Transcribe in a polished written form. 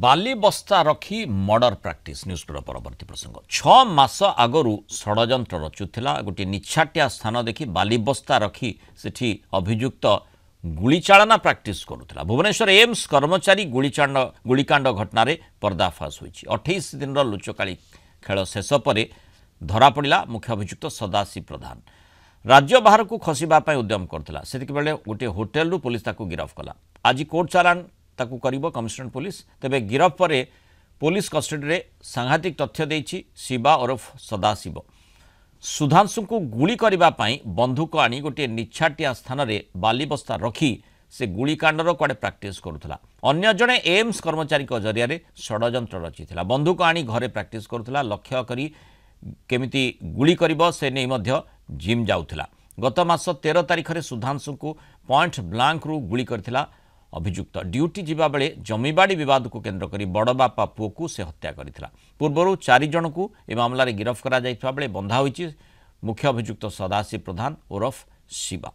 बाली बस्ता रखी murder practice newspaper परवर्ती प्रसंग 6 मास आगरू षड्यंत्र रचुला गोटे निछाटिया स्थान देखि बाली बस्ता रखी सेठी अभियुक्त गुलीचालना प्रैक्टिस करुला। भुवनेश्वर एम्स कर्मचारी गुलिकांड घटन पर्दाफाश होईछि। 28 दिन लुचकाली खेल शेष पर धरा पड़ा मुख्य अभियुक्त सदाशिव प्रधान राज्य बाहर को खसवाई उद्यम करता से गोटे होटेल पुलिस ताकू गिरफ्त कला। आज कोर्ट चालान ताकू करिबो कमिशनरेट पुलिस। तेबे गिरफ्त पर पुलिस कस्टडी रे सांघातिक तथ्य देछि शिवा ओरफ सदाशिव सुधांशु को गुली करबा पई बंधुक आनी गोटे निछाटिया स्थान रे बाली बस्ता रखी से गुलिकांडर कुआडे प्रैक्टिस करुला। अन्य जणे एम्स कर्मचारी जरिया षड्यंत्र रचिथिला। बंधुक आनी घरे प्रैक्टिस करुला। लक्ष्य करी केमिति गुली करिबो से नै मध्य जिम जाउथिला। गत मास 13 तारिख रे सुधांशु को पॉइंट ब्लांक रु गुली करथिला अभियुक्त। ड्यूटी जिबा बेले जमीबाड़ी विवाद को केंद्र करी बड़ बापा पुओ को से हत्या करथिला। पूर्वरु 4 जन को ए मामला रे गिरफ्त करा जायथिबा बेले बंधा होईछि मुख्य अभियुक्त सदाशिव प्रधान ओरफ शिवा।